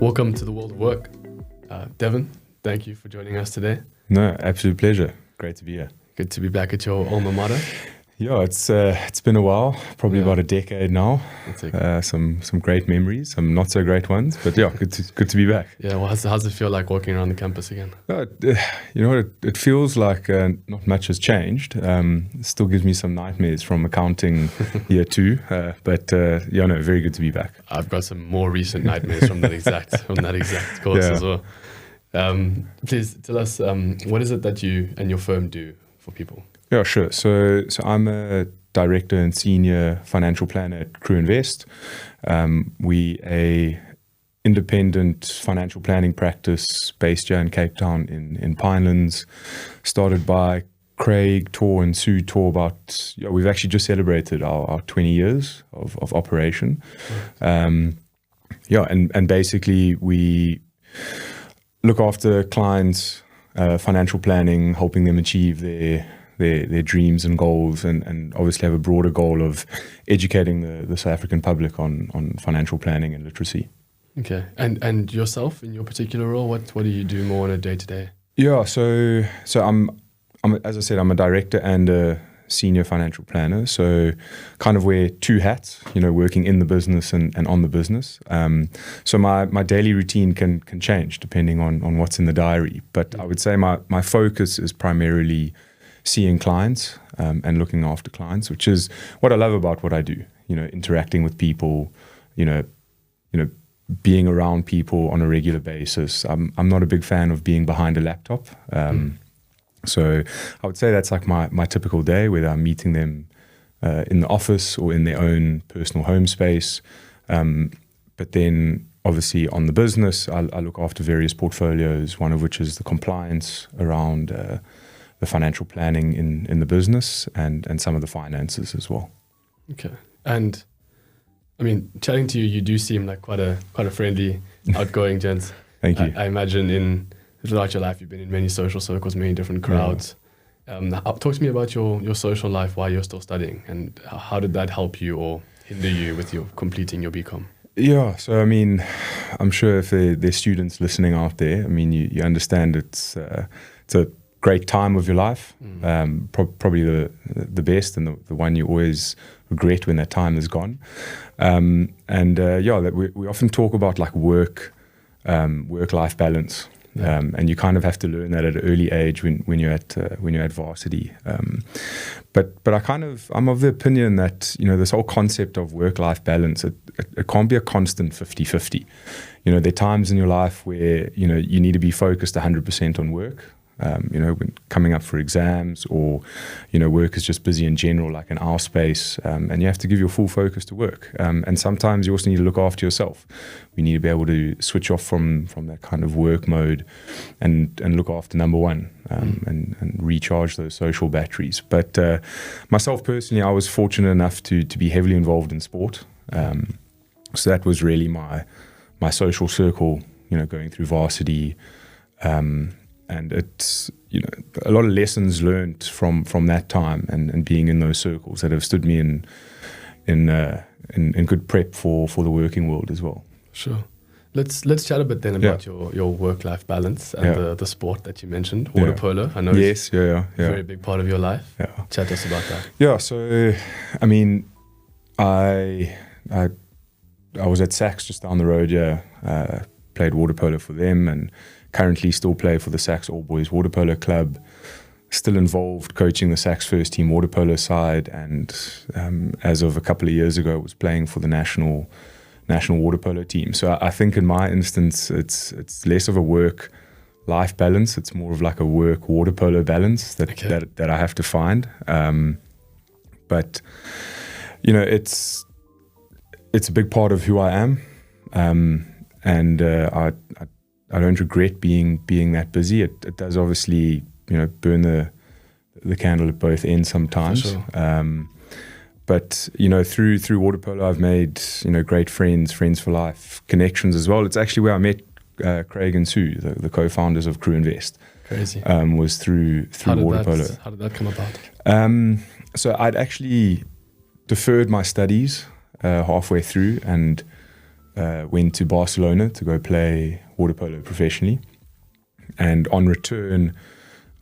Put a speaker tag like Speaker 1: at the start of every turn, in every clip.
Speaker 1: Welcome to the world of work. Devon, thank you for joining us today.
Speaker 2: No, absolute pleasure. Great to be here.
Speaker 1: Good to be back at your alma mater.
Speaker 2: Yeah, it's been a while, probably about a decade now. Some great memories, some not so great ones, but yeah, good to be back.
Speaker 1: Yeah, well, how's it feel like walking around the campus again?
Speaker 2: You know what, it feels like not much has changed. It still gives me some nightmares from accounting year 2, but very good to be back.
Speaker 1: I've got some more recent nightmares from that exact course as well. Please tell us, what is it that you and your firm do for people?
Speaker 2: Yeah, sure. So I'm a director and senior financial planner at Crue Invest. We a independent financial planning practice based here in Cape Town in Pinelands, started by Craig, Tor and Sue Tor we've actually just celebrated our 20 years of operation. And basically we look after clients' financial planning, helping them achieve their dreams and goals, and obviously have a broader goal of educating the South African public on financial planning and literacy.
Speaker 1: Okay, and yourself in your particular role, what do you do more on a day-to-day?
Speaker 2: Yeah, so I'm as I said, I'm a director and a senior financial planner, so kind of wear 2 hats, working in the business and on the business. So my daily routine can change depending on what's in the diary, but I would say my focus is primarily seeing clients and looking after clients, which is what I love about what I do. Interacting with people, being around people on a regular basis. I'm not a big fan of being behind a laptop. So I would say that's like my typical day, whether I'm meeting them in the office or in their own personal home space. But then obviously on the business, I look after various portfolios, one of which is the compliance around the financial planning in the business and some of the finances as well.
Speaker 1: Okay. And I mean, chatting to you, you do seem like quite a friendly, outgoing gent.
Speaker 2: Thank you.
Speaker 1: I imagine throughout your life, you've been in many social circles, many different crowds. Yeah. Talk to me about your social life while you're still studying, and how did that help you or hinder you with your completing your BCom?
Speaker 2: Yeah, so I mean, I'm sure if there's students listening out there, I mean, you understand it's a great time of your life, probably the best and the one you always regret when that time is gone. We often talk about like work-life balance. And you kind of have to learn that at an early age when you're at varsity. But I'm of the opinion that this whole concept of work-life balance, it can't be a constant 50-50. There are times in your life where you need to be focused 100% on work. When coming up for exams, or work is just busy in general, like in our space, and you have to give your full focus to work. And sometimes you also need to look after yourself. We need to be able to switch off from that kind of work mode and look after number one, and recharge those social batteries. But myself personally, I was fortunate enough to be heavily involved in sport. So that was really my social circle, going through varsity. And it's a lot of lessons learned from that time and being in those circles that have stood me in good prep for the working world as well.
Speaker 1: Sure. Let's chat a bit then about your work-life balance and the sport that you mentioned, water polo. I know it's a very big part of your life.
Speaker 2: Yeah.
Speaker 1: Chat to us about that.
Speaker 2: Yeah. So I mean, I was at Sax just down the road. Played water polo for them, and currently still play for the Sax All Boys Water Polo Club, still involved coaching the Sax first team water polo side, and as of a couple of years ago was playing for the national water polo team. So I think in my instance it's less of a work-life balance, it's more of like a work water polo balance that I have to find. But it's a big part of who I am, and I don't regret being that busy. It does obviously burn the the candle at both ends sometimes.
Speaker 1: For sure.
Speaker 2: But through water polo, I've made great friends for life, connections as well. It's actually where I met Craig and Sue, the co-founders of Crue Invest.
Speaker 1: Crazy.
Speaker 2: Was through water polo.
Speaker 1: How did that come about?
Speaker 2: So I'd actually deferred my studies halfway through and went to Barcelona to go play water polo professionally. And on return,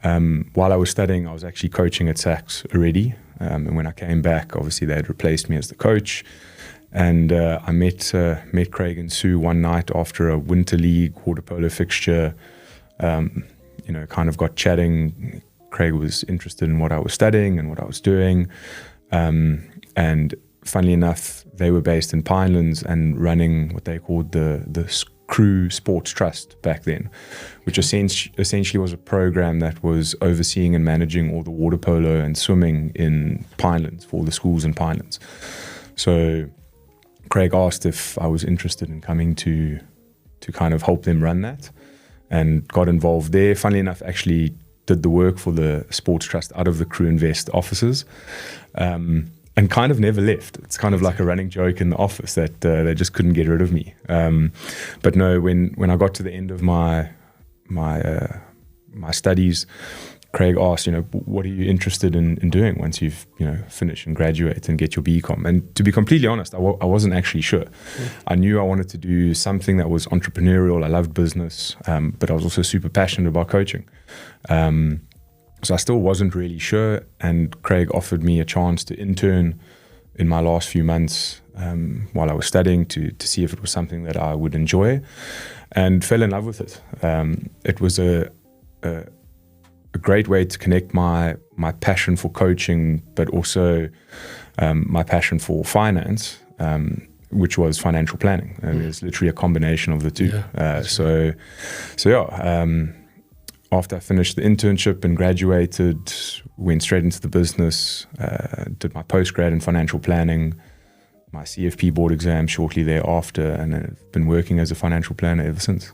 Speaker 2: while I was studying, I was actually coaching at Saks already. And when I came back, obviously they had replaced me as the coach. And I met Craig and Sue one night after a winter league water polo fixture. Kind of got chatting. Craig was interested in what I was studying and what I was doing. And funnily enough, they were based in Pinelands and running what they called the Crue Sports Trust back then, which essentially was a program that was overseeing and managing all the water polo and swimming in Pinelands for all the schools in Pinelands. So Craig asked if I was interested in coming to kind of help them run that, and got involved there. Funnily enough, actually did the work for the Sports Trust out of the Crue Invest offices. And kind of never left. It's kind of like a running joke in the office that they just couldn't get rid of me. But no, when I got to the end of my studies, Craig asked, what are you interested in doing once you've finished and graduate and get your BCom? And to be completely honest, I wasn't actually sure. I knew I wanted to do something that was entrepreneurial. I loved business, but I was also super passionate about coaching. So I still wasn't really sure, and Craig offered me a chance to intern in my last few months while I was studying to see if it was something that I would enjoy, and fell in love with it. It was a great way to connect my passion for coaching, but also my passion for finance, which was financial planning. And it's literally a combination of the two. After I finished the internship and graduated, went straight into the business, did my postgrad in financial planning, my CFP board exam shortly thereafter, and I've been working as a financial planner ever since.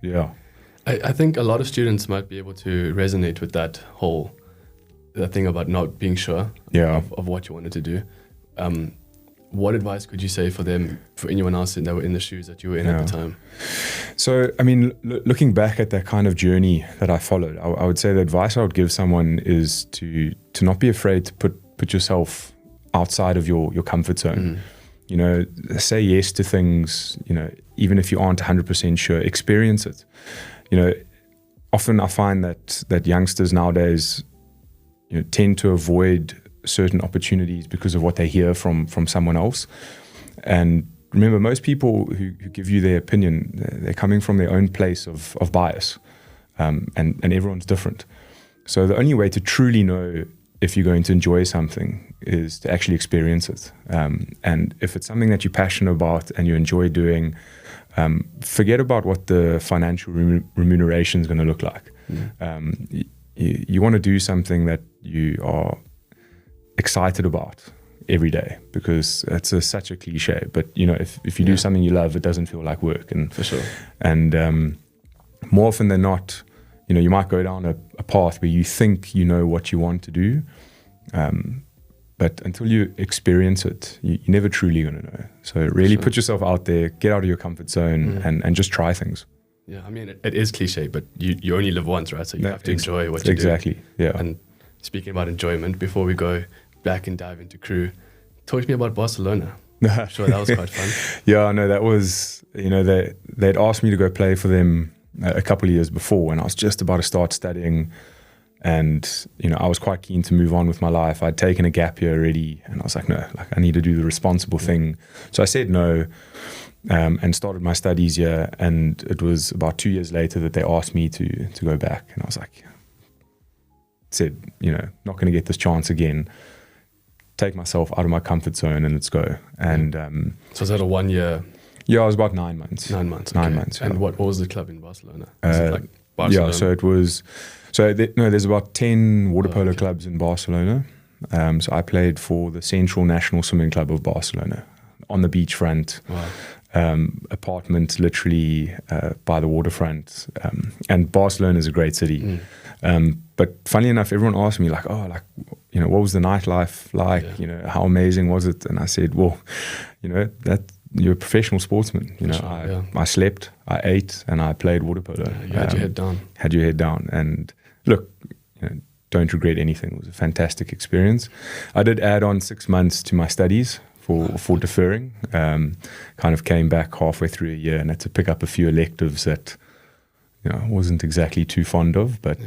Speaker 2: Yeah.
Speaker 1: I think a lot of students might be able to resonate with that thing about not being sure of what you wanted to do. What advice could you say for them, for anyone else that were in the shoes that you were in at the time?
Speaker 2: So, I mean, looking back at that kind of journey that I followed, I would say the advice I would give someone is to not be afraid to put yourself outside of your comfort zone. Say yes to things, even if you aren't 100% sure, experience it. Often I find that youngsters nowadays, tend to avoid certain opportunities because of what they hear from someone else. And remember, most people who give you their opinion, they're coming from their own place of bias, and everyone's different. So the only way to truly know if you're going to enjoy something is to actually experience it. And if it's something that you're passionate about and you enjoy doing, forget about what the financial remuneration is going to look like. You want to do something that you are excited about every day, because it's such a cliche, but if you do something you love, it doesn't feel like work. And
Speaker 1: for sure.
Speaker 2: And more often than not, you might go down a path where you think you know what you want to do, but until you experience it, you're never truly going to know. So really put yourself out there, get out of your comfort zone, and just try things.
Speaker 1: Yeah, I mean, it is cliche, but you only live once, right? So you have to enjoy what you do.
Speaker 2: Exactly, yeah.
Speaker 1: And speaking about enjoyment, before we go back and dive into Crue, talk to me about Barcelona. Sure, that was quite fun.
Speaker 2: Yeah, no, that was, they'd asked me to go play for them a couple of years before, and I was just about to start studying, and I was quite keen to move on with my life. I'd taken a gap year already, and I was like, no, I need to do the responsible thing. So I said no, and started my studies here, and it was about 2 years later that they asked me to go back, and I was like, not going to get this chance again. Take myself out of my comfort zone and let's go. And
Speaker 1: so was that a 1 year?
Speaker 2: Yeah, it was about 9 months.
Speaker 1: 9 months.
Speaker 2: Okay. 9 months.
Speaker 1: And what was the club in Barcelona? Was it like Barcelona?
Speaker 2: Yeah, so it was. There's about 10 water polo clubs in Barcelona. So I played for the Central National Swimming Club of Barcelona. on the beachfront.
Speaker 1: Wow.
Speaker 2: Apartment literally by the waterfront. And Barcelona is a great city. But funny enough, everyone asked me like, what was the nightlife like?
Speaker 1: Yeah.
Speaker 2: How amazing was it? And I said, well, that you're a professional sportsman. I slept, I ate, and I played water polo.
Speaker 1: Yeah, you had your head down.
Speaker 2: Had your head down. And look, don't regret anything. It was a fantastic experience. I did add on 6 months to my studies for deferring. Kind of came back halfway through a year and had to pick up a few electives that I wasn't exactly too fond of, but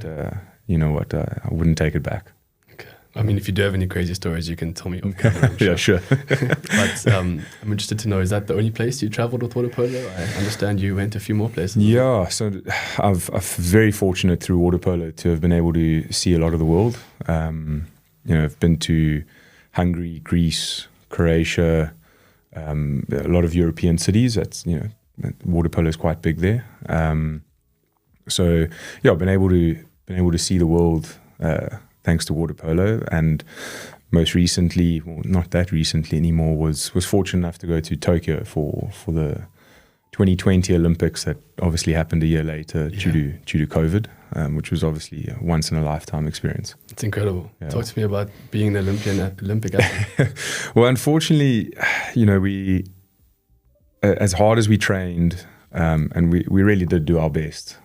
Speaker 2: you know what, I wouldn't take it back.
Speaker 1: Okay. I mean, if you do have any crazy stories, you can tell me. Sure.
Speaker 2: Yeah, sure.
Speaker 1: But I'm interested to know, is that the only place you traveled with water polo? I understand you went a few more places.
Speaker 2: Yeah, so I'm very fortunate through water polo to have been able to see a lot of the world. I've been to Hungary, Greece, Croatia, a lot of European cities. That's water polo is quite big there. So yeah, I've been able to see the world thanks to water polo, and most recently, well, not that recently anymore, was fortunate enough to go to Tokyo for the 2020 Olympics that obviously happened a year later due to COVID, which was obviously a once in a lifetime experience.
Speaker 1: It's incredible.
Speaker 2: Yeah.
Speaker 1: Talk to me about being an Olympic athlete.
Speaker 2: Well, unfortunately, we as hard as we trained, and we really did do our best.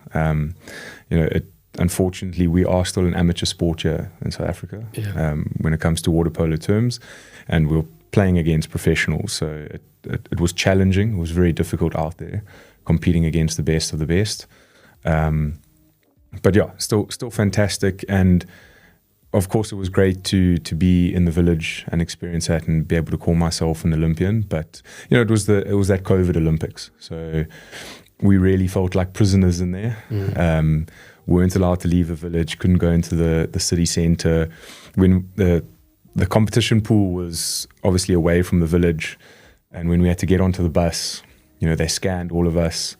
Speaker 2: Unfortunately, we are still an amateur sport here in South Africa when it comes to water polo terms, and we're playing against professionals. So it was challenging. It was very difficult out there, competing against the best of the best. But yeah, still fantastic. And of course, it was great to be in the village and experience that and be able to call myself an Olympian. But it was that COVID Olympics, so we really felt like prisoners in there. Weren't allowed to leave the village, couldn't go into the city centre. When the competition pool was obviously away from the village, and when we had to get onto the bus, they scanned all of us.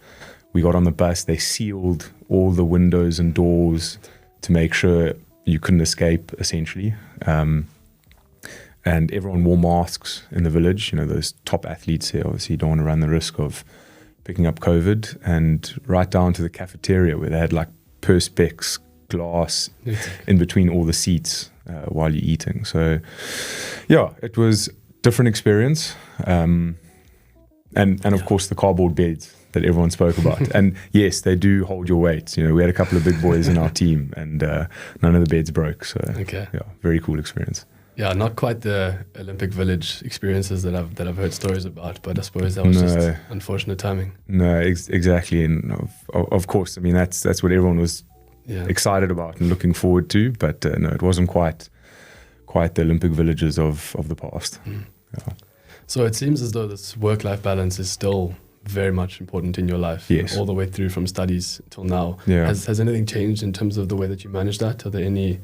Speaker 2: We got on the bus, they sealed all the windows and doors to make sure you couldn't escape, essentially. And everyone wore masks in the village. Those top athletes here obviously don't want to run the risk of picking up COVID. And right down to the cafeteria where they had like perspex glass in between all the seats while you're eating. So yeah, it was different experience. And of course the cardboard beds that everyone spoke about. And yes, they do hold your weight. We had a couple of big boys in our team, and none of the beds broke. So yeah, very cool experience. Yeah,
Speaker 1: not quite the Olympic Village experiences that I've heard stories about, but I suppose that was just unfortunate timing.
Speaker 2: No, exactly, and of course, I mean that's what everyone was excited about and looking forward to. But no, it wasn't quite the Olympic Villages of the past. Yeah.
Speaker 1: So it seems as though this work-life balance is still very much important in your life,
Speaker 2: yes,
Speaker 1: all the way through from studies till now.
Speaker 2: Yeah.
Speaker 1: Has anything changed in terms of the way that you manage that? Are there any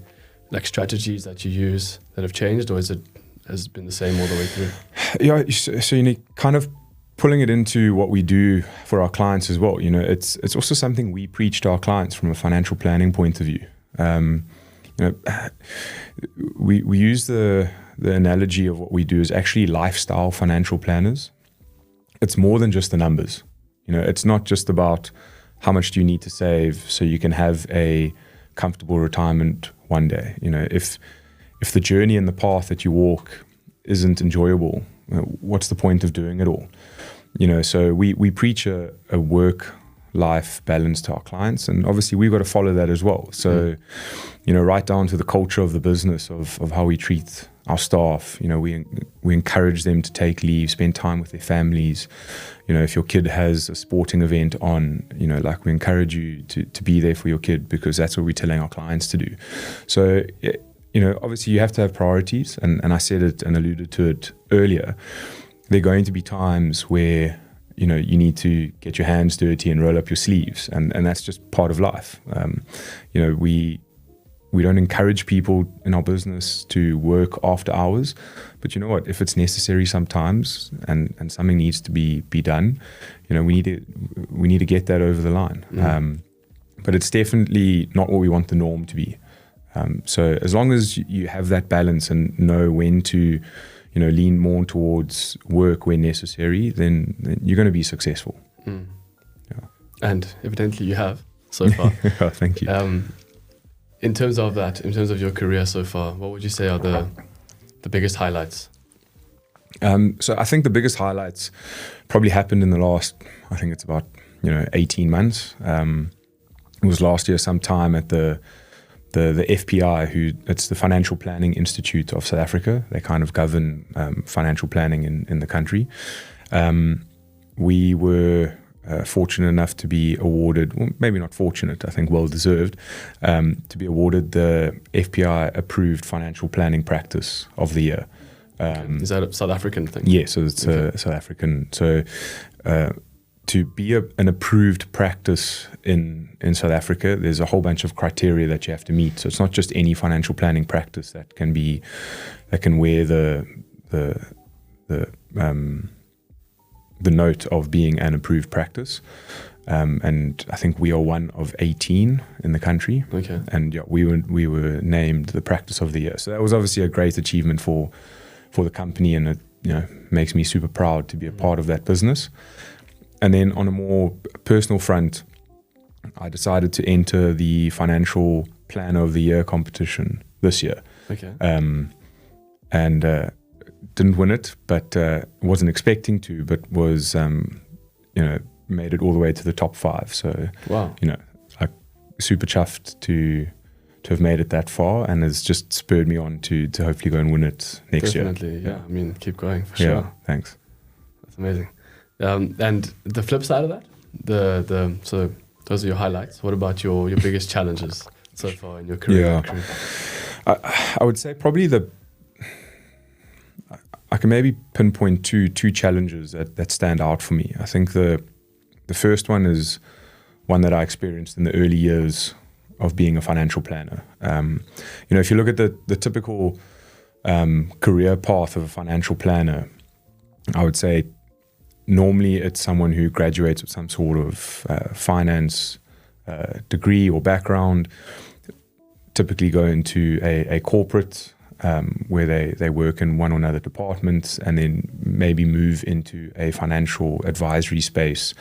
Speaker 1: strategies that you use that have changed, or has it been the same all the way through?
Speaker 2: Yeah, so kind of pulling it into what we do for our clients as well. It's also something we preach to our clients from a financial planning point of view. We use the analogy of what we do is actually lifestyle financial planners. It's more than just the numbers. It's not just about how much do you need to save so you can have a comfortable retirement one day. If the journey and the path that you walk isn't enjoyable, what's the point of doing it all? So we preach a work-life balance to our clients, and obviously we've got to follow that as well. So, right down to the culture of the business, of how we treat our staff. We encourage them to take leave, spend time with their families. If your kid has a sporting event on, we encourage you to be there for your kid, because that's what we're telling our clients to do. So, obviously you have to have priorities, and I said it and alluded to it earlier. There are going to be times where, you need to get your hands dirty and roll up your sleeves, and that's just part of life. We don't encourage people in our business to work after hours, but you know what? If it's necessary sometimes, and something needs to be done, we need to get that over the line. But it's definitely not what we want the norm to be. So as long as you have that balance and know when to, lean more towards work when necessary, then you're going to be successful.
Speaker 1: Mm. Yeah. And evidently you have so far.
Speaker 2: Oh, thank you.
Speaker 1: In terms of that, in terms of your career so far, what would you say are the biggest highlights?
Speaker 2: So I think the biggest highlights probably happened in the last, I think it's about 18 months. It was last year sometime at the FPI, it's the Financial Planning Institute of South Africa. They kind of govern financial planning in the country. We were fortunate enough to be awarded, well, maybe not fortunate, I think well deserved, to be awarded the FPI Approved Professional Practice of the Year.
Speaker 1: Is that a South African thing?
Speaker 2: Yeah, so it's South African. So to be an approved practice in South Africa, there's a whole bunch of criteria that you have to meet. So it's not just any financial planning practice that can wear the note of being an approved practice. And I think we are one of 18 in the country.
Speaker 1: Okay.
Speaker 2: And we were named the practice of the year. So that was obviously a great achievement for the company, and it makes me super proud to be a part of that business. And then on a more personal front, I decided to enter the Financial Planner of the Year competition this year.
Speaker 1: Okay.
Speaker 2: And didn't win it, but wasn't expecting to, but was, made it all the way to the top 5. So,
Speaker 1: wow.
Speaker 2: I'm super chuffed to have made it that far, and has just spurred me on to hopefully go and win it next year.
Speaker 1: Definitely, yeah. I mean, keep going for sure.
Speaker 2: Yeah, thanks.
Speaker 1: That's amazing. And the flip side of that, so those are your highlights. What about your biggest challenges so far in your career?
Speaker 2: Yeah. I would say probably I can maybe pinpoint two challenges that stand out for me. I think the first one is one that I experienced in the early years of being a financial planner. If you look at the typical career path of a financial planner, I would say normally it's someone who graduates with some sort of finance degree or background, typically go into a corporate where they work in one or another department, and then maybe move into a financial advisory space,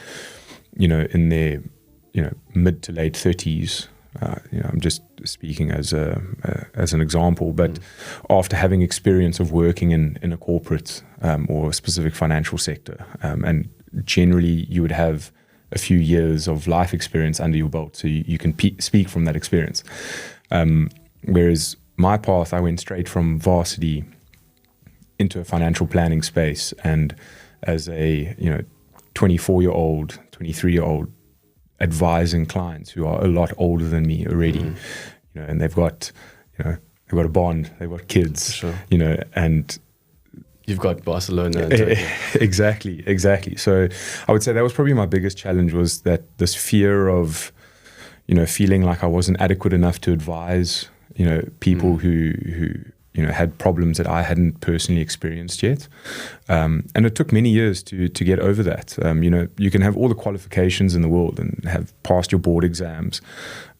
Speaker 2: in their mid to late 30s. I'm just speaking as an example, but after having experience of working in a corporate or a specific financial sector, and generally you would have a few years of life experience under your belt, so you can speak from that experience. Whereas my path, I went straight from varsity into a financial planning space, and as a 24-year-old, 23-year-old, advising clients who are a lot older than me already, and they've got a bond, they've got kids,
Speaker 1: sure.
Speaker 2: And
Speaker 1: you've got Barcelona.
Speaker 2: Exactly. So I would say that was probably my biggest challenge, was that this fear of, feeling like I wasn't adequate enough to advise, people who had problems that I hadn't personally experienced yet. And it took many years to get over that. You can have all the qualifications in the world and have passed your board exams,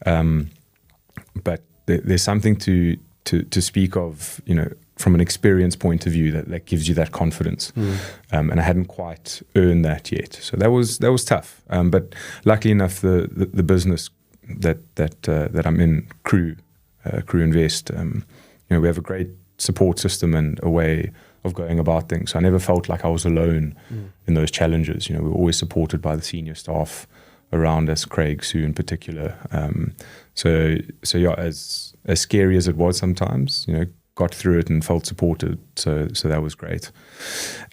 Speaker 2: but there's something to speak of, from an experience point of view that gives you that confidence. And I hadn't quite earned that yet. So that was tough. But luckily enough, the business that I'm in, Crue Invest, we have a great support system and a way of going about things. So I never felt like I was alone in those challenges. We were always supported by the senior staff around us, Craig, Sue in particular. So yeah, as scary as it was sometimes, got through it and felt supported. So that was great.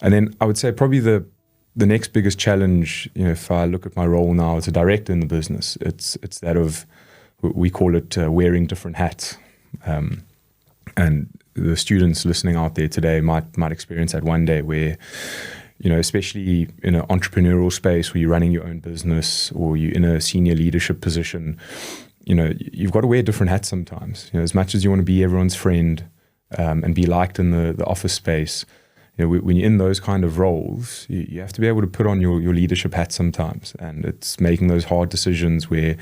Speaker 2: And then I would say probably the next biggest challenge, if I look at my role now as a director in the business, it's that of, we call it wearing different hats. And the students listening out there today might experience that one day, where, especially in an entrepreneurial space where you're running your own business or you're in a senior leadership position, you've got to wear different hats sometimes. As much as you want to be everyone's friend and be liked in the office space, when you're in those kind of roles, you have to be able to put on your leadership hat sometimes. And it's making those hard decisions where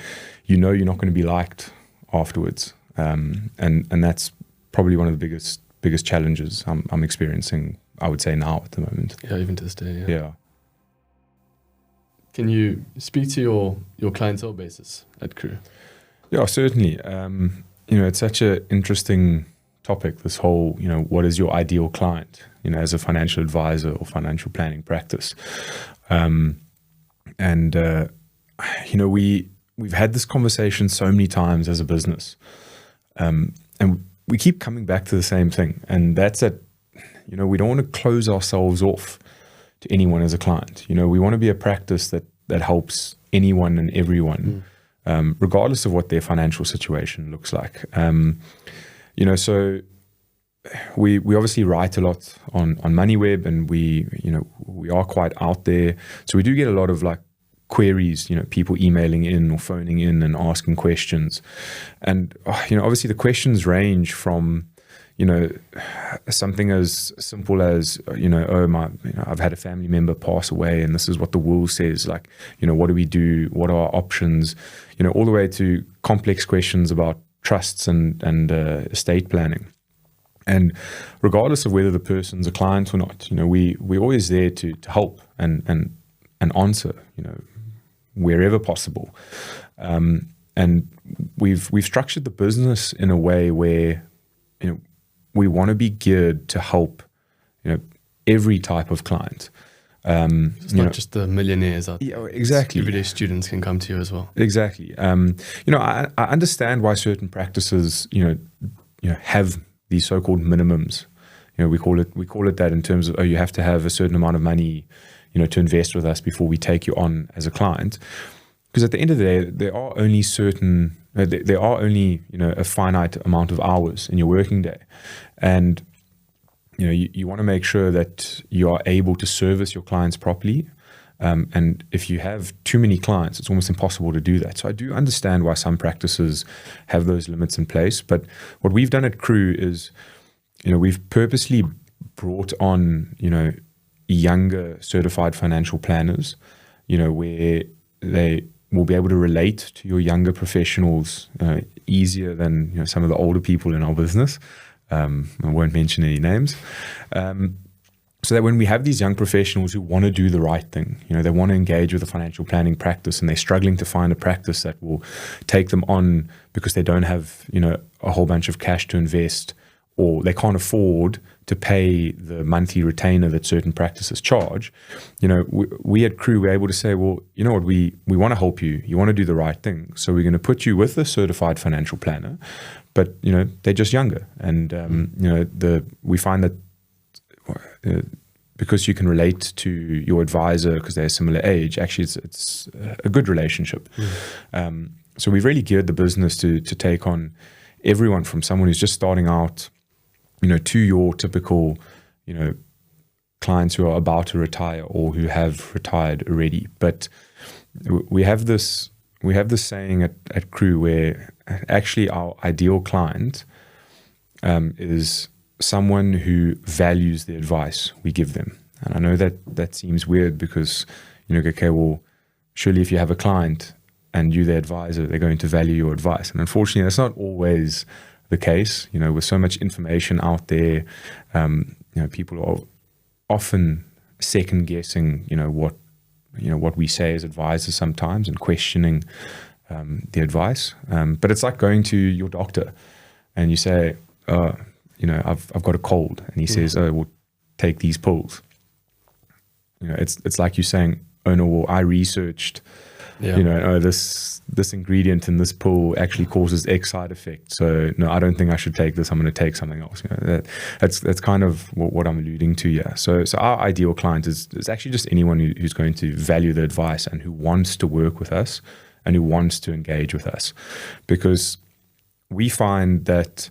Speaker 2: you're not going to be liked afterwards. And that's probably one of the biggest challenges I'm experiencing I would say now at the moment.
Speaker 1: Yeah, even to this day.
Speaker 2: Yeah.
Speaker 1: Can you speak to your clientele basis at Crue?
Speaker 2: Yeah, certainly. It's such an interesting topic, this whole, what is your ideal client, as a financial advisor or financial planning practice. We've had this conversation so many times as a business. And we keep coming back to the same thing. And that's that, we don't want to close ourselves off to anyone as a client. We want to be a practice that helps anyone and everyone, regardless of what their financial situation looks like. So we obviously write a lot on MoneyWeb, and we are quite out there. So we do get a lot of like queries, people emailing in or phoning in and asking questions. And, obviously the questions range from, something as simple as, I've had a family member pass away and this is what the will says, like, what do we do? What are our options? All the way to complex questions about trusts and estate planning. And regardless of whether the person's a client or not, we're always there to help and answer, wherever possible. And we've structured the business in a way where, we want to be geared to help, every type of client.
Speaker 1: It's not just the millionaires out there.
Speaker 2: Yeah, exactly.
Speaker 1: Everyday students can come to you as well.
Speaker 2: Exactly. I understand why certain practices, have these so-called minimums. We call it that in terms of, you have to have a certain amount of money, to invest with us before we take you on as a client. Because at the end of the day, there are only a finite amount of hours in your working day. And, you want to make sure that you are able to service your clients properly. And if you have too many clients, it's almost impossible to do that. So I do understand why some practices have those limits in place. But what we've done at Crue is, we've purposely brought on, younger certified financial planners, where they will be able to relate to your younger professionals easier than some of the older people in our business. I won't mention any names. So that when we have these young professionals who want to do the right thing, they want to engage with a financial planning practice, and they're struggling to find a practice that will take them on because they don't have, a whole bunch of cash to invest, or they can't afford to pay the monthly retainer that certain practices charge. We at Crue were able to say, well, you know what, we want to help you. You want to do the right thing. So we're going to put you with a certified financial planner, but, they're just younger. And, we find that because you can relate to your advisor because they're a similar age, actually it's a good relationship. So we've really geared the business to take on everyone from someone who's just starting out, to your typical, clients who are about to retire or who have retired already. But we have this saying at Crue where actually our ideal client is someone who values the advice we give them. And I know that seems weird because, okay, well, surely if you have a client and you're the advisor, they're going to value your advice. And unfortunately, that's not always the case. With so much information out there, people are often second guessing, what we say as advisors sometimes and questioning the advice. But it's like going to your doctor and you say, I've got a cold, and he says, oh, well, take these pills. It's like you saying, oh no, well, I researched, this ingredient in this pill actually causes X side effect. So no, I don't think I should take this. I'm going to take something else. That's kind of what I'm alluding to. Yeah. So our ideal client is actually just anyone who's going to value the advice and who wants to work with us and who wants to engage with us, because we find that,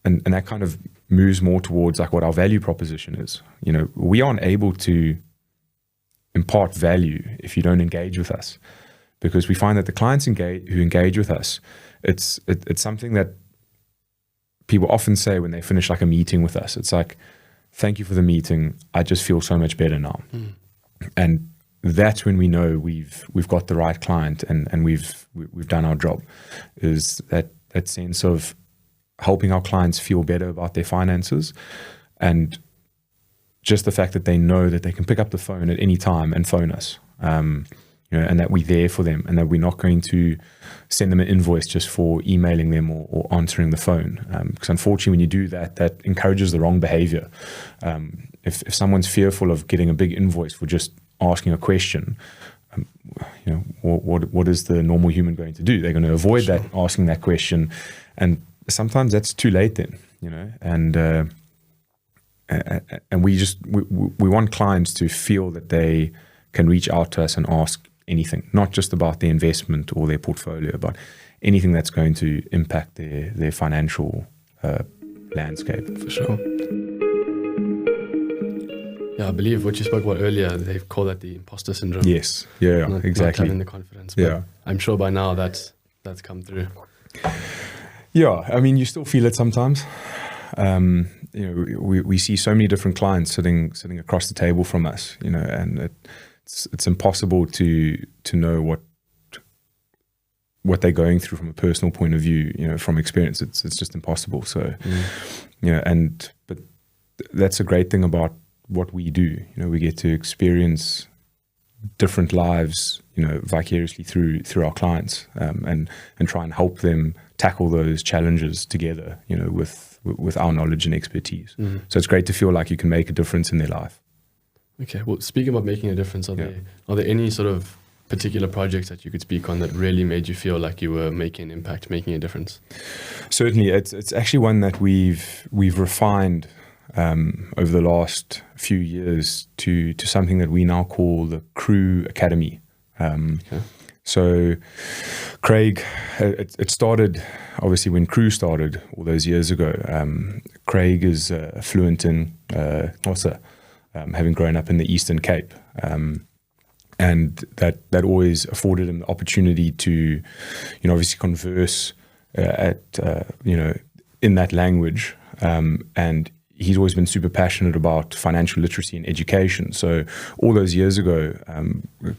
Speaker 2: and that kind of moves more towards like what our value proposition is. We aren't able to impart value if you don't engage with us, because we find that the clients who engage with us, it's something that people often say when they finish like a meeting with us. It's like, thank you for the meeting. I just feel so much better now. And that's when we know we've got the right client and we've done our job, is that sense of helping our clients feel better about their finances. And just the fact that they know that they can pick up the phone at any time and phone us, and that we're there for them, and that we're not going to send them an invoice just for emailing them or answering the phone. Because unfortunately, when you do that, that encourages the wrong behavior. If someone's fearful of getting a big invoice for just asking a question, what is the normal human going to do? They're going to avoid that, asking that question, and sometimes that's too late then, and we want clients to feel that they can reach out to us and ask anything, not just about their investment or their portfolio, but anything that's going to impact their financial landscape.
Speaker 1: For sure. Yeah, I believe what you spoke about earlier, they call that the imposter syndrome.
Speaker 2: Yes, yeah, exactly.
Speaker 1: Not having the confidence. But I'm sure by now that's come through.
Speaker 2: Yeah, I mean, you still feel it sometimes. We see so many different clients sitting across the table from us, and it's impossible to know what they're going through from a personal point of view, from experience. It's just impossible. So, but that's a great thing about what we do. We get to experience different lives, vicariously through our clients, and try and help them tackle those challenges together, with our knowledge and expertise. So it's great to feel like you can make a difference in their life.
Speaker 1: Okay. Well, speaking about making a difference, are there any sort of particular projects that you could speak on that really made you feel like you were making an impact, making a difference? Certainly.
Speaker 2: It's actually one that we've refined over the last few years to something that we now call the Crue Academy. So Craig, it started obviously when Crue started all those years ago. Craig is fluent in Xhosa, having grown up in the Eastern Cape, and that always afforded him the opportunity to, obviously converse in that language, and he's always been super passionate about financial literacy and education. So all those years ago,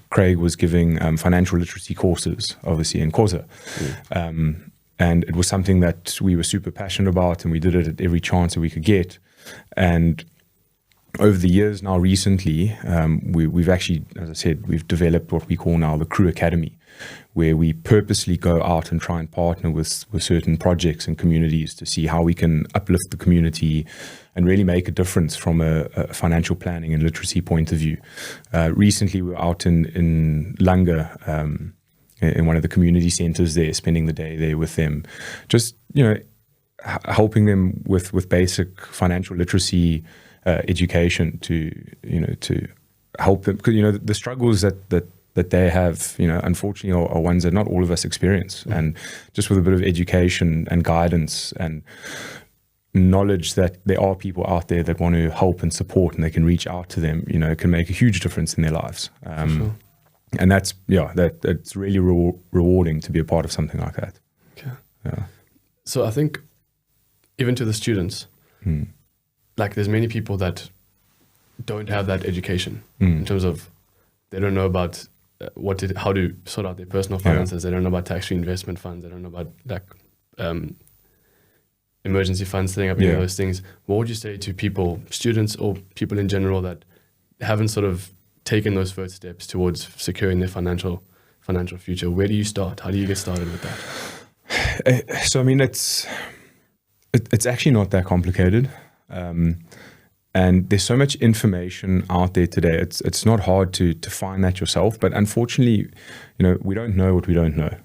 Speaker 2: Craig was giving financial literacy courses, obviously in Xhosa. And it was something that we were super passionate about, and we did it at every chance that we could get. And over the years now, recently, we've actually, as I said, we've developed what we call now the Crue Academy, where we purposely go out and try and partner with certain projects and communities to see how we can uplift the community and really make a difference from a financial planning and literacy point of view. Recently, we were out in Langa, in one of the community centers there, spending the day there with them, just, helping them with basic financial literacy education to help them, because, the struggles that they have, unfortunately are ones that not all of us experience. And just with a bit of education and guidance and knowledge that there are people out there that want to help and support, and they can reach out to them, it can make a huge difference in their lives. Sure. And that's really rewarding to be a part of something like that.
Speaker 1: Okay. Yeah. So I think even to the students, like there's many people that don't have that education in terms of they don't know about how to sort out their personal finances. They don't know about tax-free investment funds. They don't know about emergency funds, setting up any of those things. What would you say to people, students or people in general, that haven't sort of taken those first steps towards securing their financial future? Where do you start? How do you get started with that?
Speaker 2: So I mean, it's actually not that complicated. And there's so much information out there today. It's not hard to find that yourself, but unfortunately, we don't know what we don't know.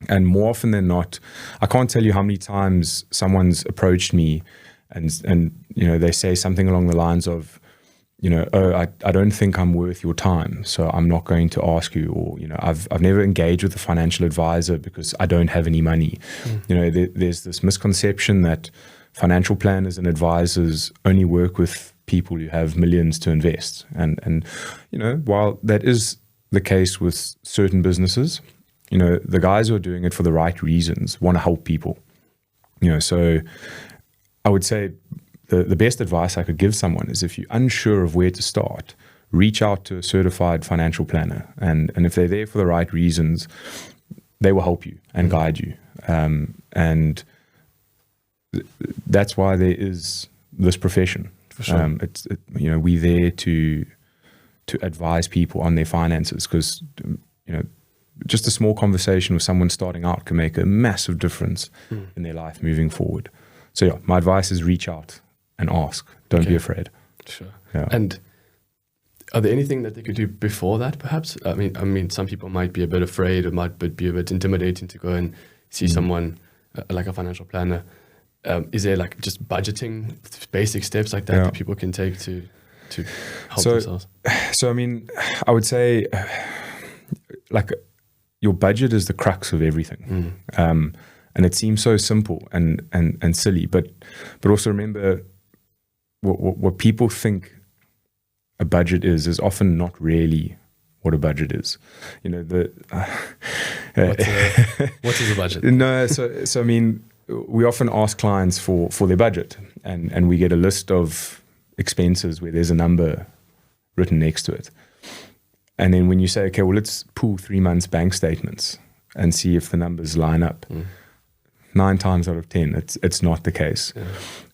Speaker 2: And more often than not, I can't tell you how many times someone's approached me and they say something along the lines of, I don't think I'm worth your time, so I'm not going to ask you, or, I've never engaged with a financial advisor because I don't have any money. There's this misconception that financial planners and advisors only work with people who have millions to invest. And while that is the case with certain businesses, the guys who are doing it for the right reasons want to help people. So I would say the best advice I could give someone is, if you're unsure of where to start, reach out to a certified financial planner. And if they're there for the right reasons, they will help you and guide you. And that's why there is this profession.
Speaker 1: For sure.
Speaker 2: We're there to advise people on their finances, because just a small conversation with someone starting out can make a massive difference in their life moving forward. So yeah, my advice is reach out and ask. Don't be afraid.
Speaker 1: Sure.
Speaker 2: Yeah.
Speaker 1: And are there anything that they could do before that, perhaps? I mean, some people might be a bit afraid, it might be a bit intimidating to go and see someone like a financial planner. Is there like just budgeting, basic steps like that that people can take to help themselves?
Speaker 2: So, I mean, I would say like your budget is the crux of everything. And it seems so simple and silly, but also remember what people think a budget is often not really what a budget is.
Speaker 1: What is a budget?
Speaker 2: No, so I mean, we often ask clients for their budget, and we get a list of expenses where there's a number written next to it. And then when you say, okay, well, let's pull 3 months bank statements and see if the numbers line up. 9 times out of 10, it's not the case. Yeah.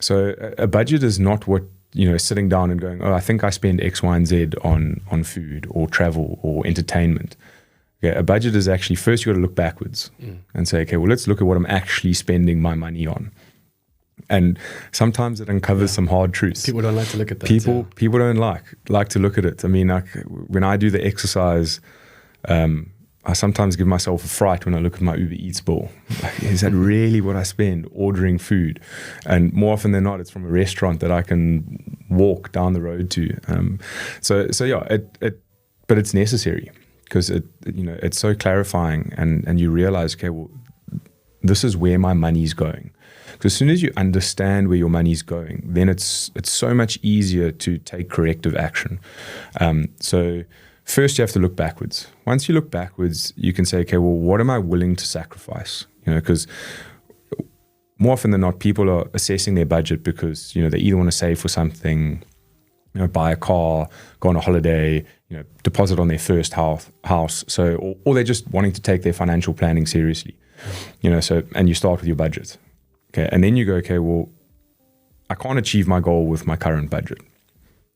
Speaker 2: So a budget is not what, sitting down and going, oh, I think I spend X, Y, and Z on food or travel or entertainment. Okay, a budget is actually, first you got to look backwards and say, okay, well, let's look at what I'm actually spending my money on. And sometimes it uncovers some hard truths.
Speaker 1: People don't like to look at that.
Speaker 2: People don't like to look at it. I mean, when I do the exercise, I sometimes give myself a fright when I look at my Uber Eats bill. Like, is that really what I spend ordering food? And more often than not, it's from a restaurant that I can walk down the road to. So yeah, but it's necessary, because it's so clarifying, and you realize, okay, well, this is where my money's going. Because as soon as you understand where your money's going, then it's so much easier to take corrective action. So first you have to look backwards. Once you look backwards, you can say, okay, well, what am I willing to sacrifice? Because more often than not, people are assessing their budget because, they either want to save for something, buy a car, go on a holiday, deposit on their first house. So, or they're just wanting to take their financial planning seriously, and you start with your budget. Okay. And then you go, okay, well, I can't achieve my goal with my current budget.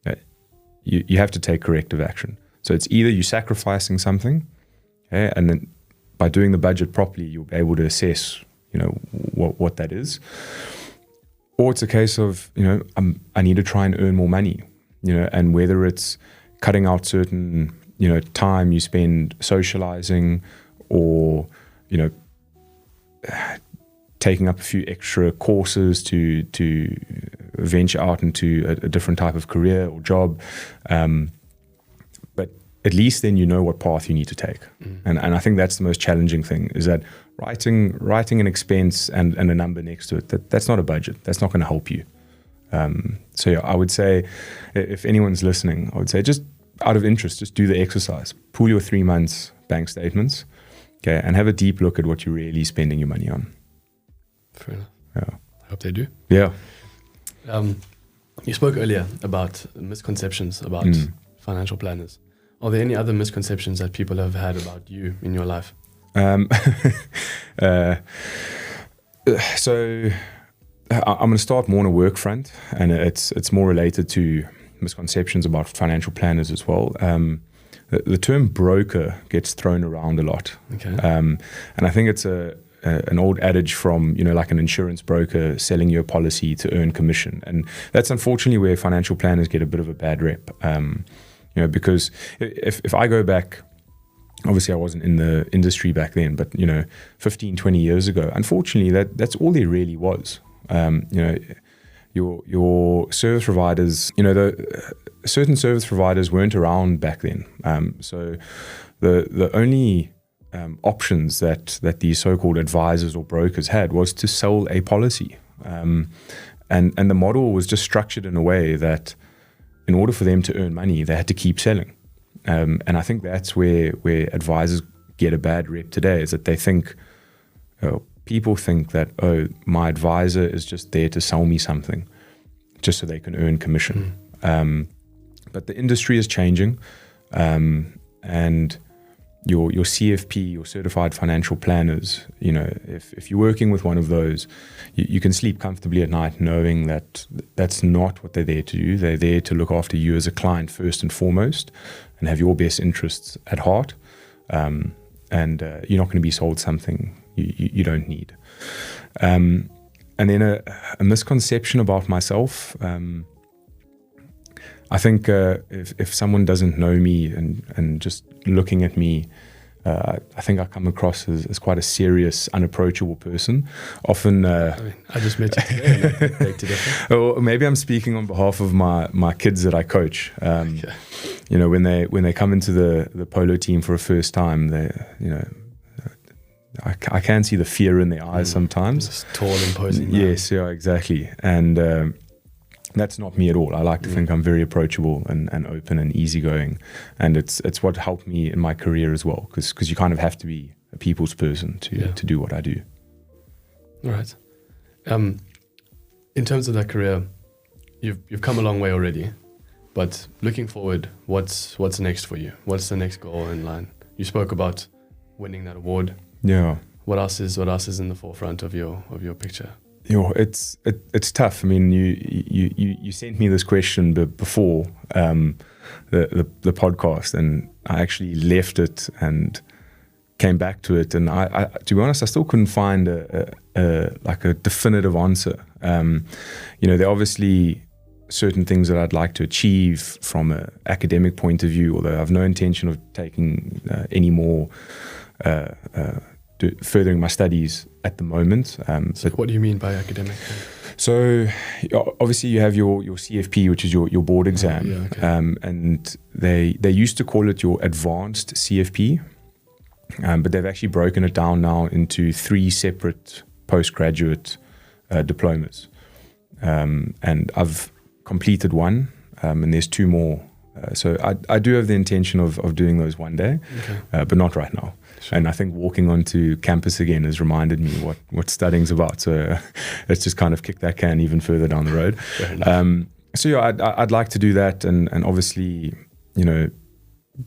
Speaker 2: Okay? You have to take corrective action. So it's either you're sacrificing something, okay, and then by doing the budget properly, you'll be able to assess, what that is. Or it's a case of, I need to try and earn more money, and whether it's cutting out certain, time you spend socializing, or, taking up a few extra courses to venture out into a different type of career or job. But at least then you know what path you need to take. And I think that's the most challenging thing, is that writing an expense and a number next to it, that's not a budget. That's not going to help you. So yeah, I would say, if anyone's listening, I would say, just out of interest, just do the exercise. Pull your 3 months bank statements, okay, and have a deep look at what you're really spending your money on.
Speaker 1: Fair enough.
Speaker 2: Yeah.
Speaker 1: I hope they do.
Speaker 2: Yeah.
Speaker 1: You spoke earlier about misconceptions about financial planners. Are there any other misconceptions that people have had about you in your life? So I'm going to start more on a work front, and it's more related to misconceptions about financial planners as well. The term broker gets thrown around a lot. Okay.
Speaker 2: And I think it's an old adage from, like an insurance broker selling you a policy to earn commission. And that's unfortunately where financial planners get a bit of a bad rep. Because if I go back, obviously I wasn't in the industry back then, but 15, 20 years ago, unfortunately that's all there really was. Your service providers, certain service providers weren't around back then. So the only options that these so-called advisors or brokers had was to sell a policy. And the model was just structured in a way that in order for them to earn money, they had to keep selling. And I think that's where advisors get a bad rep today, is that they think, people think that, my advisor is just there to sell me something just so they can earn commission. But the industry is changing. And your CFP, your certified financial planners, if you're working with one of those, you can sleep comfortably at night knowing that that's not what they're there to do. They're there to look after you as a client first and foremost and have your best interests at heart. And you're not going to be sold something you don't need. And then a misconception about myself, I think if someone doesn't know me and just looking at me, I think I come across as quite a serious, unapproachable person. Often,
Speaker 1: I just met you today. And I beg to differ.
Speaker 2: Or maybe I'm speaking on behalf of my kids that I coach.
Speaker 1: Okay.
Speaker 2: When they come into the polo team for a first time, I can see the fear in their eyes sometimes.
Speaker 1: Just tall, imposing.
Speaker 2: Yes, yeah, exactly. And that's not me at all. I like to think I'm very approachable and open and easygoing, and it's what helped me in my career as well. Because you kind of have to be a people's person to do what I do.
Speaker 1: All right. In terms of that career, you've come a long way already, but looking forward, what's next for you? What's the next goal in line? You spoke about winning that award.
Speaker 2: Yeah. What
Speaker 1: else is in the forefront of your picture?
Speaker 2: It's tough. I mean, you sent me this question before the podcast, and I actually left it and came back to it. And I to be honest, I still couldn't find a definitive answer. There are obviously certain things that I'd like to achieve from an academic point of view, although I have no intention of taking any more. Furthering my studies at the moment.
Speaker 1: So what do you mean by academic?
Speaker 2: So obviously you have your CFP, which is your board exam.
Speaker 1: Yeah, okay.
Speaker 2: And they used to call it your advanced CFP, but they've actually broken it down now into 3 separate postgraduate diplomas. And I've completed one, and there's 2 more. So I do have the intention of doing those one day, but not right now. Sure. And I think walking onto campus again has reminded me what studying's about. So let's just kind of kick that can even further down the road. So yeah, I'd like to do that, and obviously,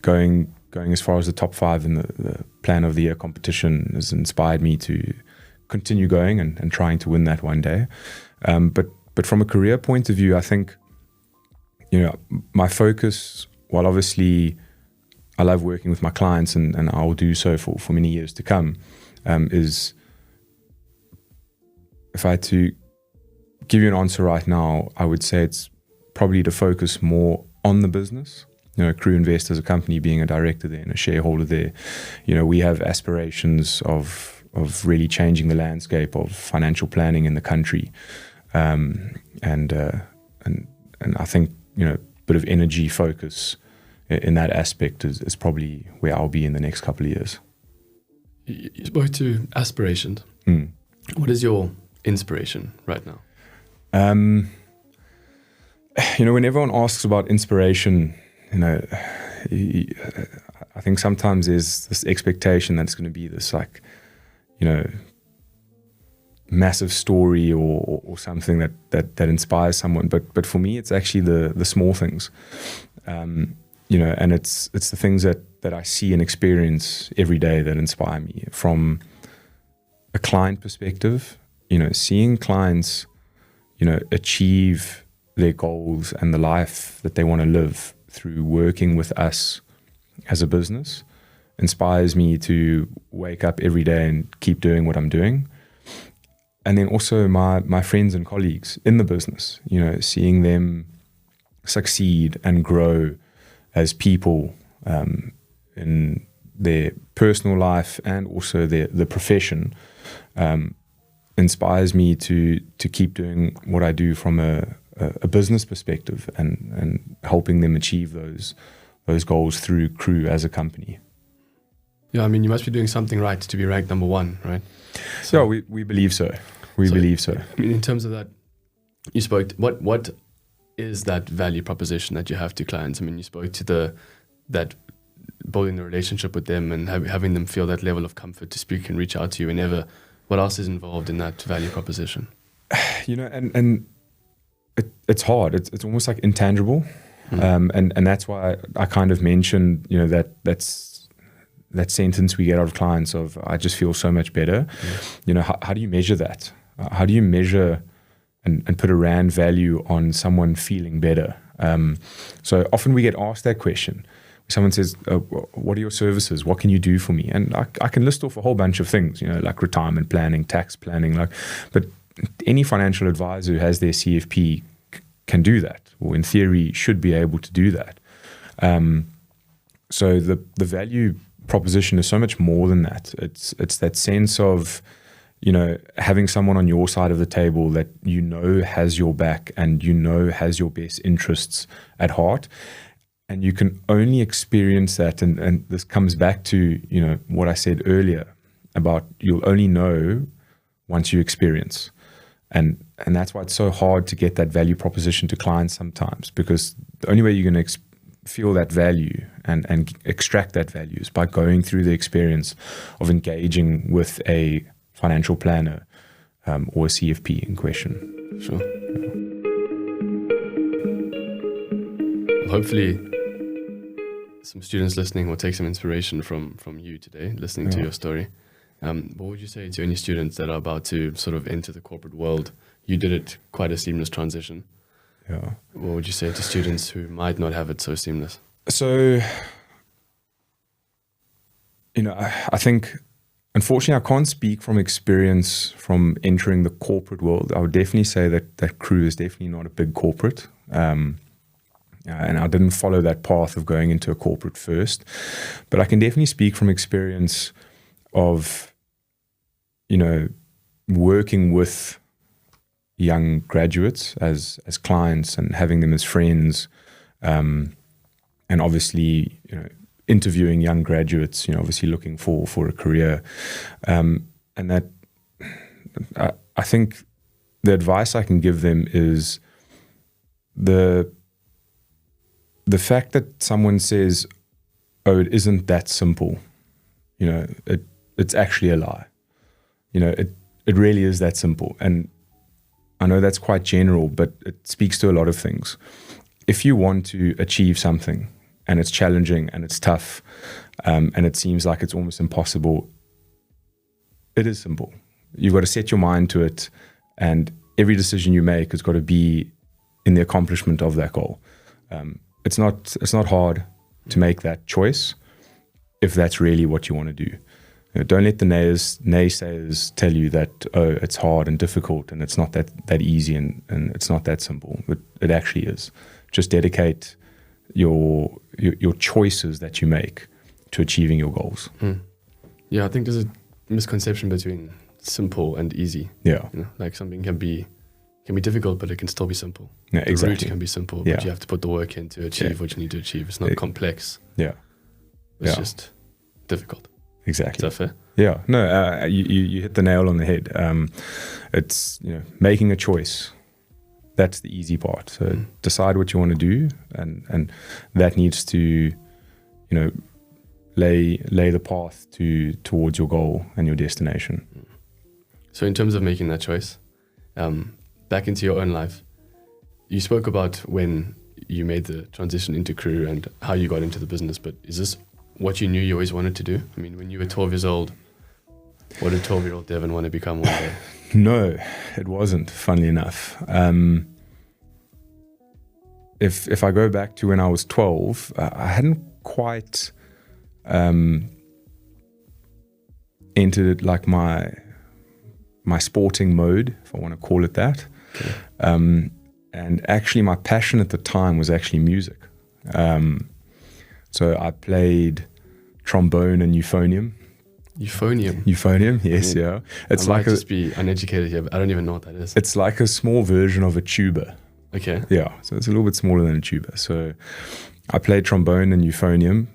Speaker 2: going as far as the top 5 in the plan of the year competition has inspired me to continue going and trying to win that one day. But from a career point of view, I think, my focus, while obviously I love working with my clients and I will do so for many years to come, is if I had to give you an answer right now, I would say it's probably to focus more on the business. Crue Invest as a company, being a director there and a shareholder there, we have aspirations of really changing the landscape of financial planning in the country. And I think, a bit of energy focus in that aspect is probably where I'll be in the next couple of years.
Speaker 1: You spoke to aspirations. What is your inspiration right now?
Speaker 2: When everyone asks about inspiration, I think sometimes there's this expectation that it's going to be this massive story or something that inspires someone. But for me, it's actually the small things. And it's the things that I see and experience every day that inspire me. From a client perspective, seeing clients, achieve their goals and the life that they want to live through working with us as a business inspires me to wake up every day and keep doing what I'm doing. And then also my friends and colleagues in the business, seeing them succeed and grow as people in their personal life and also the profession, inspires me to keep doing what I do from a business perspective and helping them achieve those goals through Crue as a company.
Speaker 1: Yeah, I mean, you must be doing something right to be ranked number 1, right?
Speaker 2: So we believe so. We believe so.
Speaker 1: I mean, in terms of that, you spoke. What is that value proposition that you have to clients? I mean, you spoke to that building the relationship with them and having them feel that level of comfort to speak and reach out to you whenever. What else is involved in that value proposition?
Speaker 2: And it's hard. It's almost like intangible, and that's why I kind of mentioned, that's that sentence we get out of clients of, I just feel so much better. You know, how do you measure that? How do you measure and put a rand value on someone feeling better? So often we get asked that question. Someone says, what are your services? What can you do for me? And I can list off a whole bunch of things, you know, like retirement planning, tax planning, but any financial advisor who has their CFP can do that, or in theory should be able to do that. So the value proposition is so much more than that. It's that sense of, you know, having someone on your side of the table that you know has your back and you know has your best interests at heart. And you can only experience that, and this comes back to, you know, what I said earlier about you'll only know once you experience. And that's why it's so hard to get that value proposition to clients sometimes, because the only way you're going to feel that value and extract that value is by going through the experience of engaging with a financial planner or a CFP in question.
Speaker 1: Sure. Well, hopefully some students listening will take some inspiration from you today, listening to your story. What would you say to any students that are about to sort of enter the corporate world? You did it quite a seamless transition.
Speaker 2: Yeah.
Speaker 1: What would you say to students who might not have it so seamless?
Speaker 2: So, you know, I think, unfortunately, I can't speak from experience from entering the corporate world. I would definitely say that Crue is definitely not a big corporate. And I didn't follow that path of going into a corporate first. But I can definitely speak from experience of, you know, working with young graduates as clients and having them as friends, and obviously, you know, interviewing young graduates, you know, obviously looking for a career, and that I think the advice I can give them is the fact that someone says, "Oh, it isn't that simple," you know, it's actually a lie. You know, it really is that simple. And I know that's quite general, but it speaks to a lot of things. If you want to achieve something and it's challenging and it's tough, and it seems like it's almost impossible, it is simple. You've got to set your mind to it, and every decision you make has got to be in the accomplishment of that goal. It's not hard to make that choice if that's really what you want to do. You know, don't let the naysayers tell you that, oh, it's hard and difficult and it's not that easy and it's not that simple. But it actually is. Just dedicate your choices that you make to achieving your goals.
Speaker 1: Yeah, I think there's a misconception between simple and easy.
Speaker 2: Yeah.
Speaker 1: You know, like something can be difficult, but it can still be simple.
Speaker 2: Yeah, exactly.
Speaker 1: The route can be simple,
Speaker 2: Yeah.
Speaker 1: but you have to put the work in to achieve what you need to achieve. It's not complex.
Speaker 2: Yeah.
Speaker 1: It's just difficult.
Speaker 2: Exactly.
Speaker 1: Is that fair?
Speaker 2: Yeah. No, you hit the nail on the head. It's, you know, making a choice. That's the easy part. So decide what you want to do, and that needs to, you know, lay the path towards your goal and your destination.
Speaker 1: So in terms of making that choice, back into your own life, you spoke about when you made the transition into Crue and how you got into the business, but is this what you knew you always wanted to do? I mean, when you were 12 years old, what did 12-year-old Devon want to become one day?
Speaker 2: No, it wasn't, funnily enough. If I go back to when I was 12, I hadn't quite entered like my sporting mode, if I want to call it that.
Speaker 1: Okay.
Speaker 2: And actually my passion at the time was actually music. So I played trombone and euphonium. Euphonium, yes, yeah.
Speaker 1: It's like just be uneducated here, but I don't even know what that is.
Speaker 2: It's like a small version of a tuba.
Speaker 1: Okay.
Speaker 2: Yeah, so it's a little bit smaller than a tuba. So I played trombone and euphonium,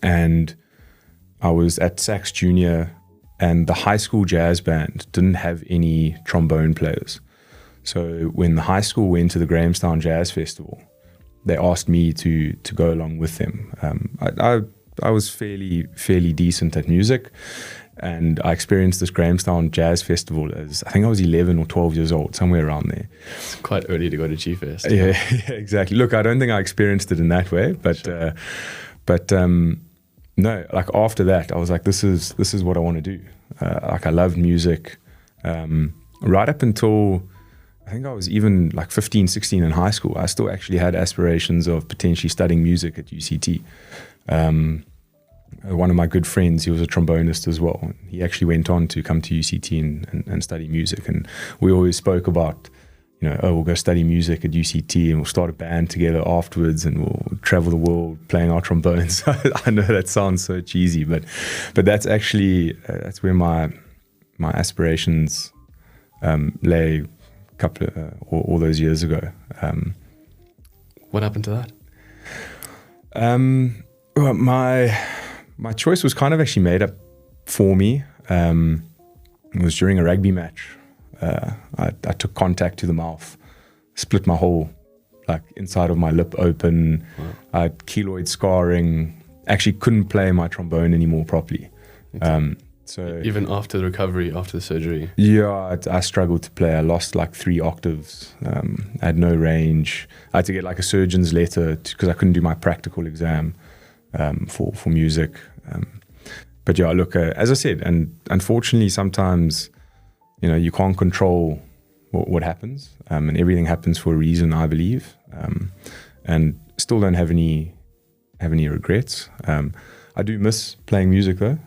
Speaker 2: and I was at Sax Junior, and the high school jazz band didn't have any trombone players. So when the high school went to the Grahamstown Jazz Festival, they asked me to go along with them. I was fairly decent at music, and I experienced this Grahamstown Jazz Festival as, I think I was 11 or 12 years old, somewhere around there.
Speaker 1: It's quite early to go to G-Fest.
Speaker 2: Yeah, exactly. Look, I don't think I experienced it in that way, but
Speaker 1: sure.
Speaker 2: No, like after that, I was like, this is what I want to do. Like I loved music, right up until I think I was even like 15, 16 in high school. I still actually had aspirations of potentially studying music at UCT. One of my good friends, he was a trombonist as well. He actually went on to come to UCT and study music. And we always spoke about, we'll go study music at UCT and we'll start a band together afterwards and we'll travel the world playing our trombones. I know that sounds so cheesy, but that's actually, that's where my aspirations lay a couple of, all those years ago.
Speaker 1: What happened to that?
Speaker 2: Well, my choice was kind of actually made up for me. It was during a rugby match. I took contact to the mouth, split my whole inside of my lip open. Wow. I had keloid scarring. Actually couldn't play my trombone anymore properly. So
Speaker 1: even after the recovery, after the surgery?
Speaker 2: Yeah, I struggled to play. I lost 3 octaves. I had no range. I had to get a surgeon's letter because I couldn't do my practical exam for music. But yeah, look, as I said, and unfortunately sometimes, you can't control what happens, and everything happens for a reason, I believe, and still don't have any regrets. I do miss playing music though,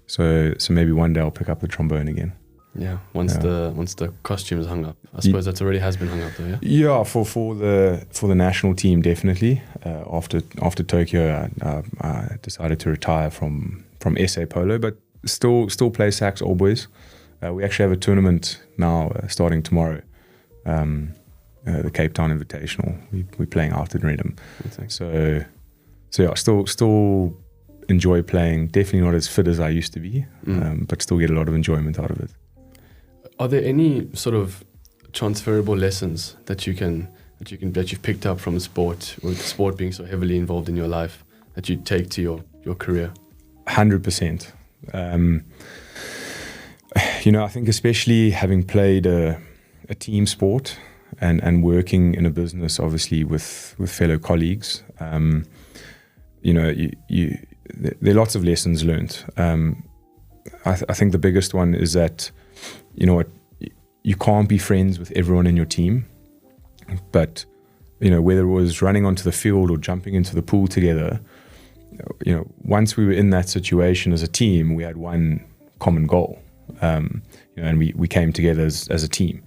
Speaker 2: so maybe one day I'll pick up the trombone again.
Speaker 1: Yeah, once the costume is hung up. I suppose that already has been hung up though, yeah?
Speaker 2: Yeah, for the national team, definitely. After Tokyo, I decided to retire from SA polo, but still play sax all boys. We actually have a tournament now starting tomorrow, the Cape Town Invitational. We're playing out in Redham. So yeah, still enjoy playing. Definitely not as fit as I used to be, but still get a lot of enjoyment out of it.
Speaker 1: Are there any sort of transferable lessons that you've picked up from sport, with sport being so heavily involved in your life, that you take to your career?
Speaker 2: 100%. I think especially having played a team sport and working in a business, obviously with fellow colleagues, there are lots of lessons learned. I think the biggest one is that, you can't be friends with everyone in your team, but, whether it was running onto the field or jumping into the pool together, once we were in that situation as a team, we had one common goal. And we came together as a team,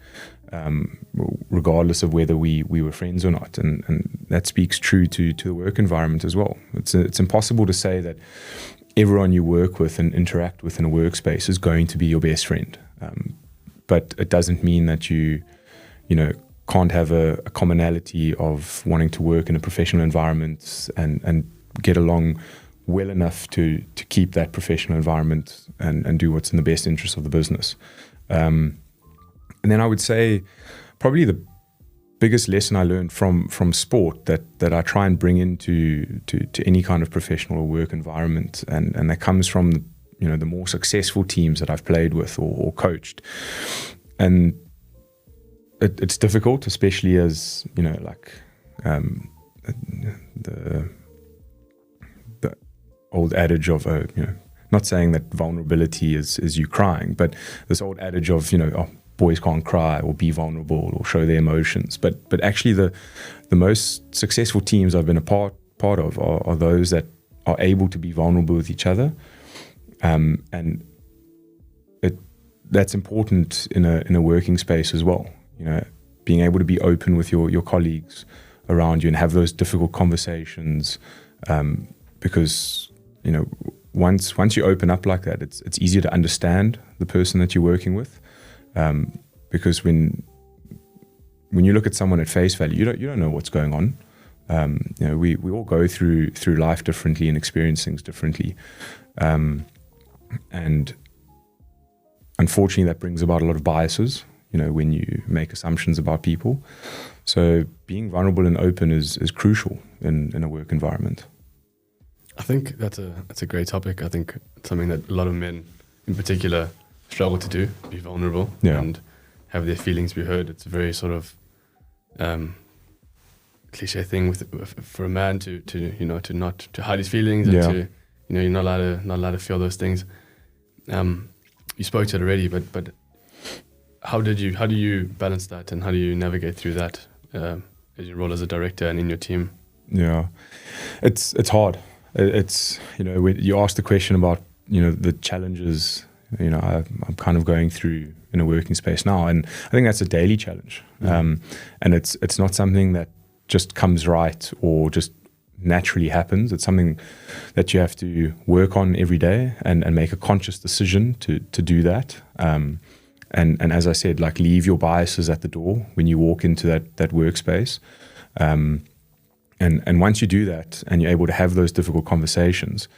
Speaker 2: regardless of whether we were friends or not. And that speaks true to the work environment as well. It's impossible to say that everyone you work with and interact with in a workspace is going to be your best friend. But it doesn't mean that you can't have a commonality of wanting to work in a professional environment and get along well enough to keep that professional environment and do what's in the best interest of the business. And then I would say probably the biggest lesson I learned from sport that I try and bring into any kind of professional or work environment, and that comes from the more successful teams that I've played with or coached. And it's difficult, especially as the old adage of not saying that vulnerability is you crying, but this old adage of boys can't cry or be vulnerable or show their emotions, but actually the most successful teams I've been a part of are those that are able to be vulnerable with each other, and that's important in a working space as well. Being able to be open with your colleagues around you and have those difficult conversations, because once you open up like that, it's easier to understand the person that you're working with, because when you look at someone at face value, you don't know what's going on. We all go through life differently and experience things differently, and unfortunately that brings about a lot of biases when you make assumptions about people. So being vulnerable and open is crucial in a work environment.
Speaker 1: I think that's a great topic. I think it's something that a lot of men in particular struggle to do, be vulnerable and have their feelings be heard. It's a very sort of cliche thing for a man to not to hide his feelings and
Speaker 2: Yeah.
Speaker 1: to you're not allowed to feel those things. You spoke to it already, but how do you balance that, and how do you navigate through that as your role as a director and in your team?
Speaker 2: Yeah, it's hard. It's when you ask the question about the challenges I'm kind of going through in a working space now, and I think that's a daily challenge. And it's not something that just comes right or just naturally happens. It's something that you have to work on every day and make a conscious decision to do that. And as I said, like, leave your biases at the door when you walk into that workspace. And once you do that and you're able to have those difficult conversations,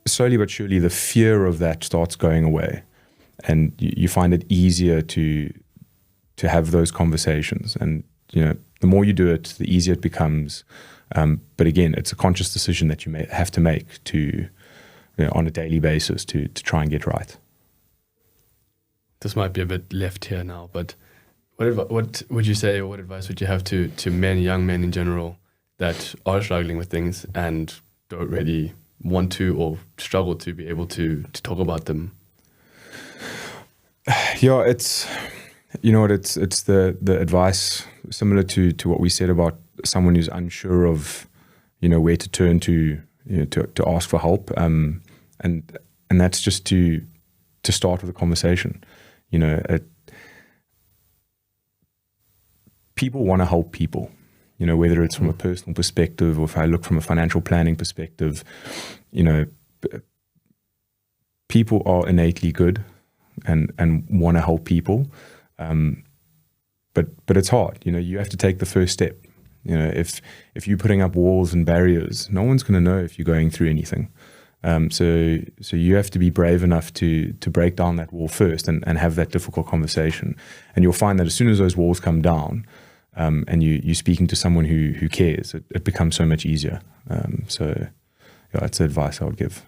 Speaker 2: slowly but surely the fear of that starts going away, and you find it easier to have those conversations. And the more you do it, the easier it becomes. But again, it's a conscious decision that you may have to make to on a daily basis to try and get right.
Speaker 1: This might be a bit left here now, but what would you say, or what advice would you have to young men in general that are struggling with things and don't really want to or struggle to be able to talk about them?
Speaker 2: Yeah, it's it's the advice similar to what we said about someone who's unsure of where to turn to to ask for help, and that's just to start with a conversation. People want to help people, whether it's from a personal perspective or if I look from a financial planning perspective. People are innately good and want to help people, but it's hard. You have to take the first step. If you're putting up walls and barriers, no one's going to know if you're going through anything. So you have to be brave enough to break down that wall first and have that difficult conversation. And you'll find that as soon as those walls come down, and you're speaking to someone who cares, it becomes so much easier. So that's the advice I would give.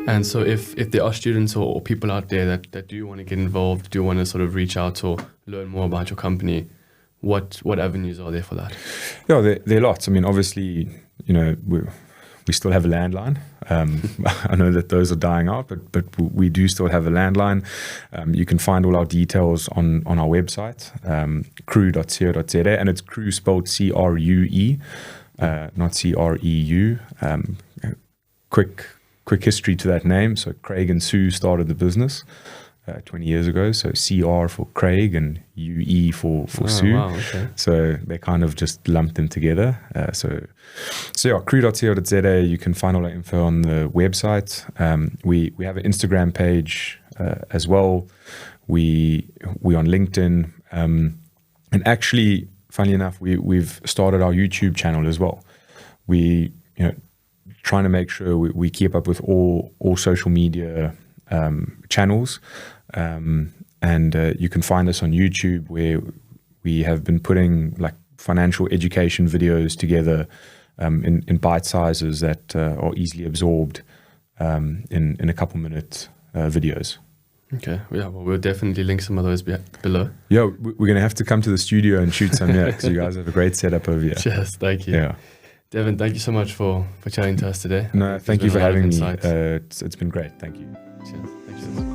Speaker 1: And so if there are students or people out there that do want to get involved, do want to sort of reach out or learn more about your company, what avenues are there for that?
Speaker 2: Yeah, there are lots. I mean, obviously, we still have a landline. I know that those are dying out, but we do still have a landline. You can find all our details on our website, crue.co.za, and it's Crue spelled CRUE, not CREU. Quick history to that name. So Craig and Sue started the business 20 years ago. So CR for Craig and UE for Sue.
Speaker 1: Wow, okay.
Speaker 2: So they kind of just lumped them together. So yeah, crue.co.za. You can find all our info on the website. We have an Instagram page as well. We on LinkedIn. And actually, funnily enough, we've started our YouTube channel as well. We trying to make sure we keep up with all social media channels, and you can find us on YouTube, where we have been putting like financial education videos together in bite sizes that are easily absorbed in a couple minute videos.
Speaker 1: Okay, yeah, well, we'll definitely link some of those below.
Speaker 2: Yeah, we're going to have to come to the studio and shoot some here, because you guys have a great setup over here.
Speaker 1: Cheers, thank you.
Speaker 2: Yeah.
Speaker 1: Devon, thank you so much for chatting to us today.
Speaker 2: No, thank you for having me.
Speaker 1: It's
Speaker 2: It's been great. Thank you.
Speaker 1: Cheers. Thank you so much.